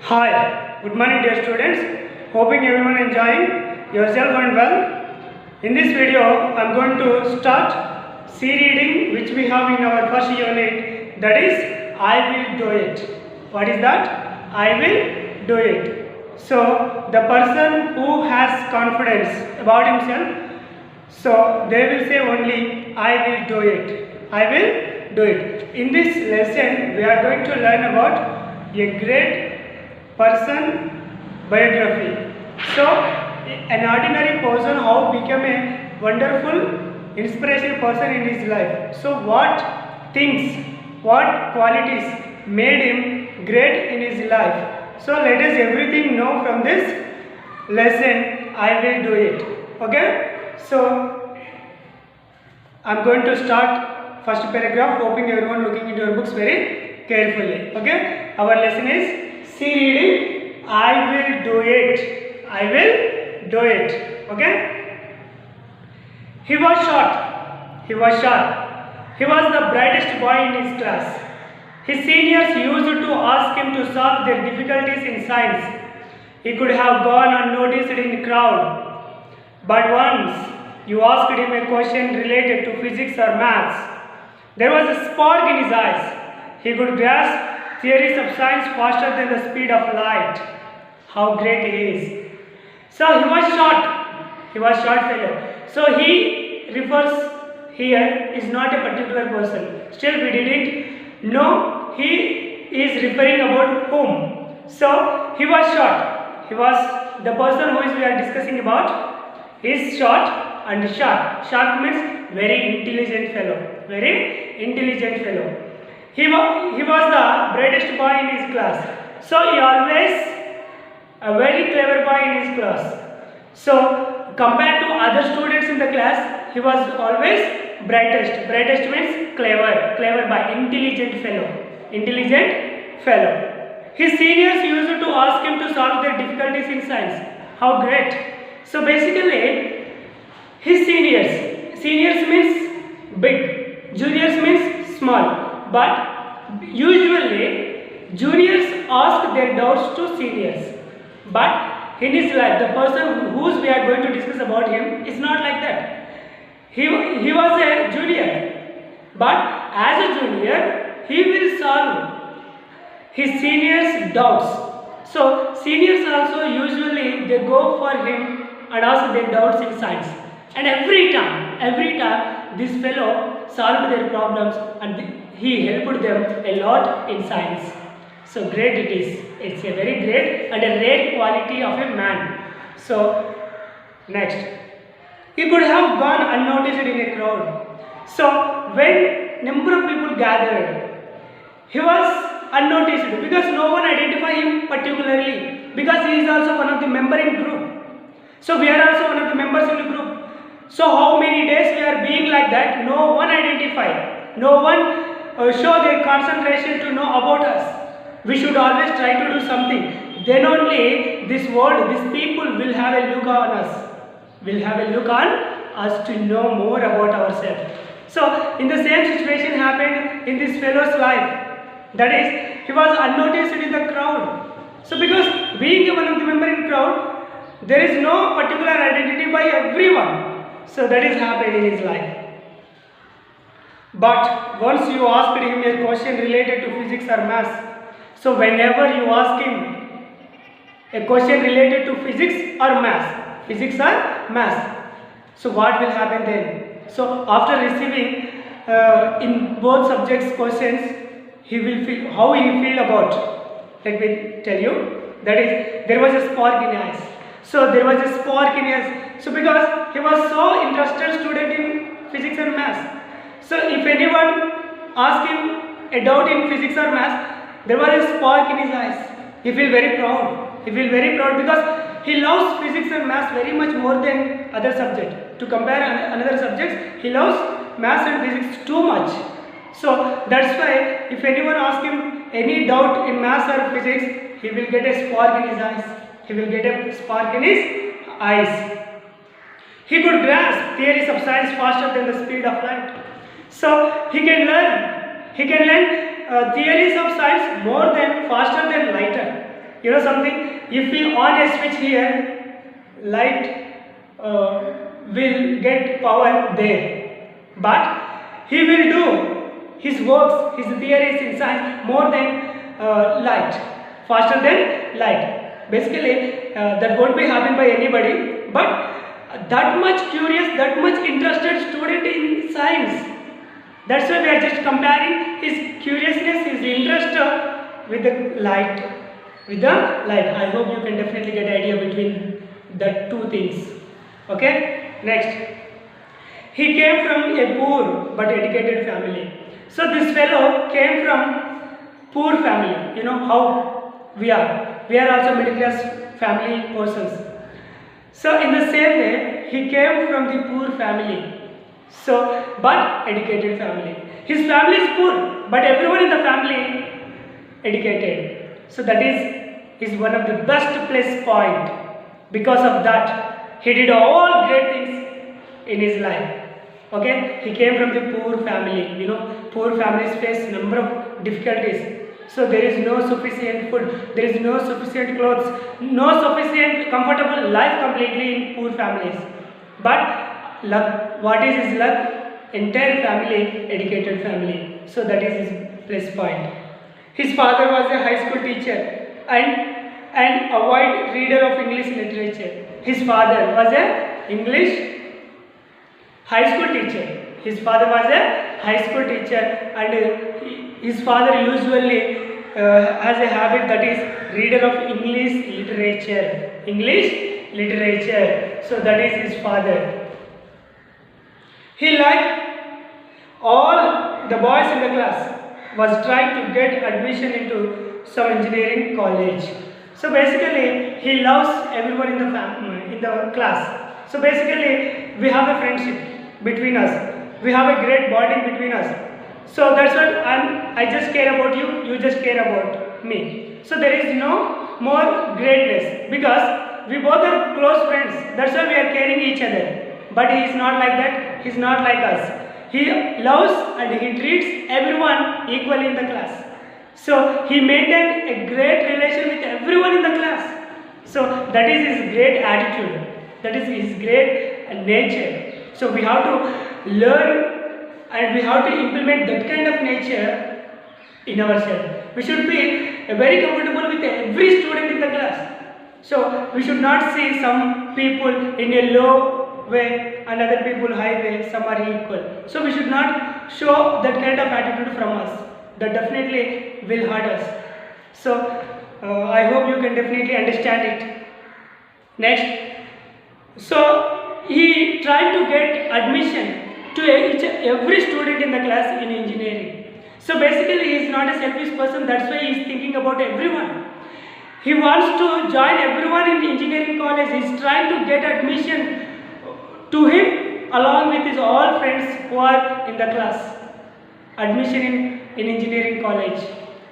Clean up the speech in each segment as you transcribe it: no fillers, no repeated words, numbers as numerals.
Hi, good morning dear students. Hoping everyone enjoying yourself and well. In this video, I am going to start C reading which we have in our first unit, that is I will do it. What is that? I will do it. So the person who has confidence about himself, so they will say only I will do it. I will do it. In this lesson, we are going to learn about a great person biography. So an ordinary person how become a wonderful inspirational person in his life. So what things, what qualities made him great in his life. So let us everything know from this lesson. I will do it. Okay. So I am going to start first paragraph, hoping everyone looking into your books very carefully. Okay. Our lesson is C reading. I will do it. I will do it. Okay. He was short. He was sharp. He was the brightest boy in his class. His seniors used to ask him to solve their difficulties in science. He could have gone unnoticed in the crowd. But once you asked him a question related to physics or maths, there was a spark in his eyes. He could grasp theories of science faster than the speed of light. How great he is. So he was short. He was short fellow. So he refers here is not a particular person. Still we didn't know he is referring about whom. So he was short. He was the person who is we are discussing about is short and sharp. Sharp means very intelligent fellow. Very intelligent fellow. He was the brightest boy in his class. So he always a very clever boy in his class. So compared to other students in the class, he was always brightest. Brightest means clever. Clever boy, intelligent fellow. Intelligent fellow. His seniors used to ask him to solve their difficulties in science. How great. So basically, his seniors means big, juniors means small. But usually juniors ask their doubts to seniors. But in his life, the person whose we are going to discuss about him is not like that. He was a junior. But as a junior, he will solve his seniors' doubts. So seniors also usually they go for him and ask their doubts in science. And every time this fellow solved their problems and he helped them a lot in science. So great it is. It's a very great and a rare quality of a man. So next. He could have gone unnoticed in a crowd. So when number of people gathered, he was unnoticed because no one identified him particularly because he is also one of the member in group. So we are also one of the members in the group. So how many days we are being like that? No one identified. No one show their concentration to know about us. We should always try to do something. Then only this world, these people will have a look on us. Will have a look on us to know more about ourselves. So in the same situation happened in this fellow's life. That is, he was unnoticed in the crowd. So because being one of the member in crowd, there is no particular identity by everyone. So that is happened in his life. But once you asked him a question related to physics or maths, so whenever you ask him a question related to physics or maths, so what will happen then? So after receiving in both subjects questions, he will feel how he feel about. Let me tell you. That is, there was a spark in his eyes. So there was a spark in his. So because he was so interested student in physics and maths. So if anyone asked him a doubt in physics or maths, there was a spark in his eyes. He feel very proud. He feel very proud because he loves physics and maths very much more than other subjects. To compare another subjects, he loves maths and physics too much. So that's why if anyone asks him any doubt in maths or physics, he will get a spark in his eyes. He will get a spark in his eyes. He could grasp theories of science faster than the speed of light. So he can learn theories of science more than faster than lighter. You know something? If we on a switch here, light will get power there. But he will do his works, his theories in science more than light, faster than light. Basically, that won't be happened by anybody. But that much curious, that much interested student in science. That's why we are just comparing his curiousness, his interest with the light. With the light. I hope you can definitely get idea between the two things. Okay. Next. He came from a poor but educated family. So this fellow came from poor family. You know how we are. We are also middle class family persons. So in the same way, he came from the poor family. So, but educated family. His family is poor, but everyone in the family educated. So that is one of the best place point. Because of that, he did all great things in his life. Okay, he came from the poor family. You know, poor families face number of difficulties. So there is no sufficient food, there is no sufficient clothes, no sufficient comfortable life completely in poor families. But luck, what is his luck? Entire family, educated family. So that is his plus point. His father was a high school teacher and avid reader of English literature. His father was a English high school teacher. His father was a high school teacher, and his father usually has a habit, that is reader of English literature. English literature. So that is his father. He, like all the boys in the class, was trying to get admission into some engineering college. So basically, he loves everyone in the class. So basically, we have a friendship between us. We have a great bonding between us. So that's what I just care about you, you just care about me. So there is no more greatness, because we both are close friends. That's why we are caring each other. But he is not like that. He is not like us. He loves and he treats everyone equally in the class. So he maintained a great relation with everyone in the class. So that is his great attitude. That is his great nature. So we have to learn and we have to implement that kind of nature in ourselves. We should be very comfortable with every student in the class. So we should not see some people in a low way and other people high way, some are equal. So we should not show that kind of attitude from us. That definitely will hurt us. So I hope you can definitely understand it. Next. So he tried to get admission to every student in the class in engineering. So basically he is not a selfish person, that's why he is thinking about everyone. He wants to join everyone in engineering college. He is trying to get admission to him along with his all friends who are in the class. Admission in engineering college.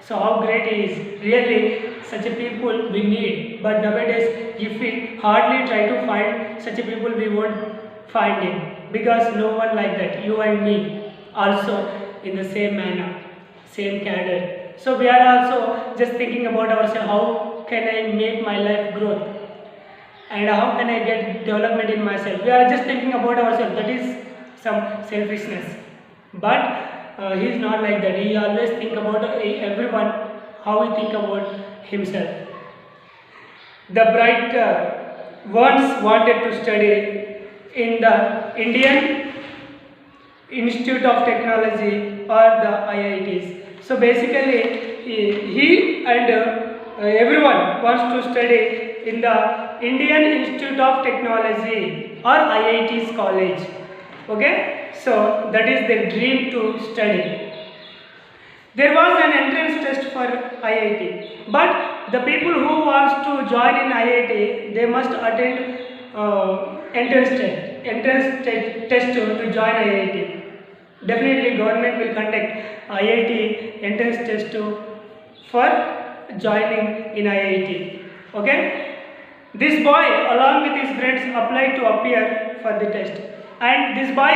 So how great he is. Really such a people we need. But nowadays if we hardly try to find such a people, we won't find him. Because no one like that. You and me also in the same manner, same cadre. So we are also just thinking about ourselves, how can I make my life growth? And how can I get development in myself? We are just thinking about ourselves. That is some selfishness. But he is not like that. He always think about everyone, how he think about himself. The bright once wanted to study in the Indian Institute of Technology or the IITs. So basically he and everyone wants to study in the Indian Institute of Technology or IIT's college. Okay, so that is their dream to study. There was an entrance test for IIT, but the people who wants to join in IIT, they must attend entrance test to join IIT. Definitely government will conduct IIT entrance test for joining in IIT. Okay, this boy along with his friends applied to appear for the test, and this boy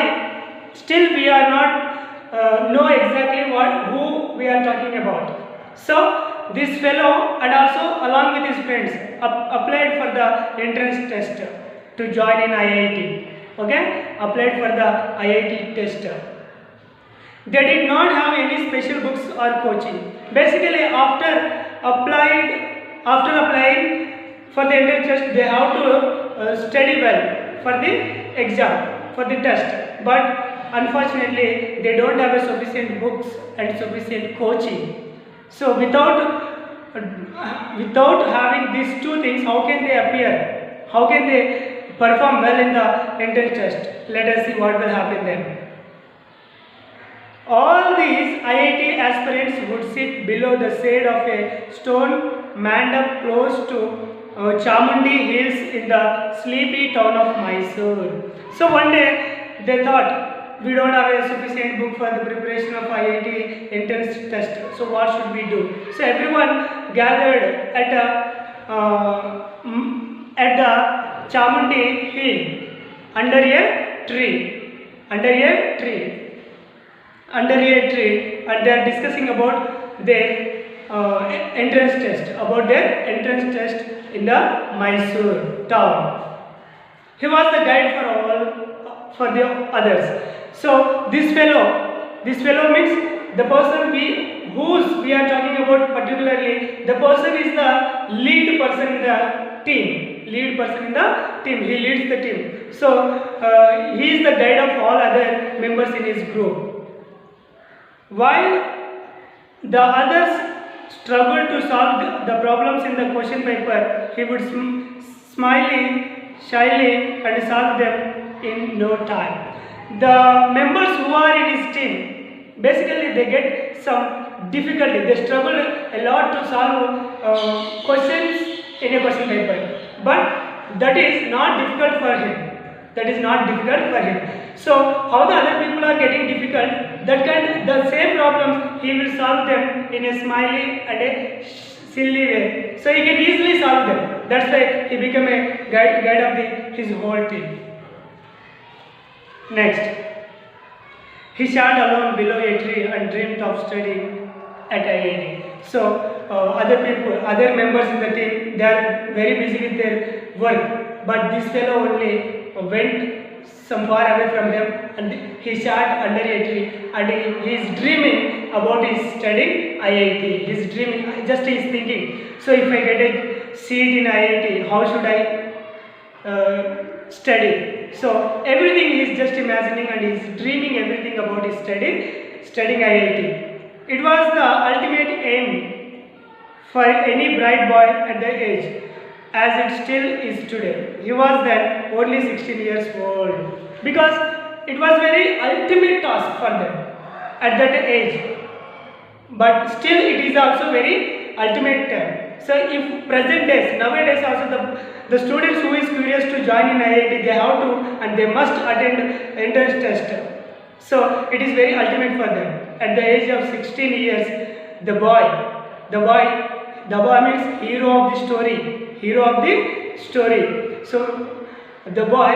still we are not know exactly who we are talking about. So this fellow and also along with applied for the entrance test to join in IIT. Okay, applied for the IIT test. They did not have any special books or coaching. Basically, after applying for the entrance test, they have to study well for the exam, for the test. But unfortunately, they don't have a sufficient books and sufficient coaching. So without having these two things, how can they appear? How can they perform well in the entrance test? Let us see what will happen then. All these IIT aspirants would sit below the shade of a stone mandap close to Chamundi Hills in the sleepy town of Mysore. So one day they thought, we don't have a sufficient book for the preparation of IIT entrance test. So what should we do? So everyone gathered at the Chamundi Hill under a tree. And they are discussing about their entrance test in the Mysore town. He was the guide for the others. So this fellow means the person whose we are talking about particularly. The person is the lead person in the team. He leads the team. So he is the guide of all other members in his group. While the others struggled to solve the problems in the question paper, he would shyly and solve them in no time. The members who are in his team, basically they get some difficulty. They struggle a lot to solve questions in a question paper. But that is not difficult for him. So how the other people are getting difficult, the same problems he will solve them in a smiley and a silly way. So he can easily solve them. That's why he became a guide of his whole team. Next, he sat alone below a tree and dreamed of studying at IIT. So other members in the team, they are very busy with their work. But this fellow only went some far away from them and he sat under a tree and he is dreaming about his studying IIT. He is dreaming, he is thinking, so if I get a seat in IIT, how should I study? So everything he is just imagining and he is dreaming everything about his studying IIT. It was the ultimate aim for any bright boy at the age, as it still is today. He was then only 16 years old, because it was very ultimate task for them at that age. But still it is also very ultimate time. So if present days, nowadays also the students who is curious to join in IIT, they have to and they must attend entrance test. So it is very ultimate for them. At the age of 16 years, the boy means hero of the story. So the boy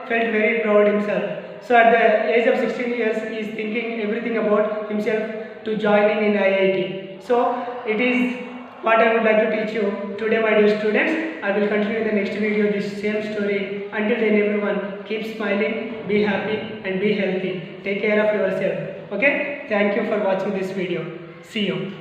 felt very proud himself. So at the age of 16 years, he is thinking everything about himself to joining in IIT. So it is what I would like to teach you today, my dear students. I will continue in the next video this same story. Until then, everyone, keep smiling, be happy and be healthy. Take care of yourself. Okay? Thank you for watching this video. See you.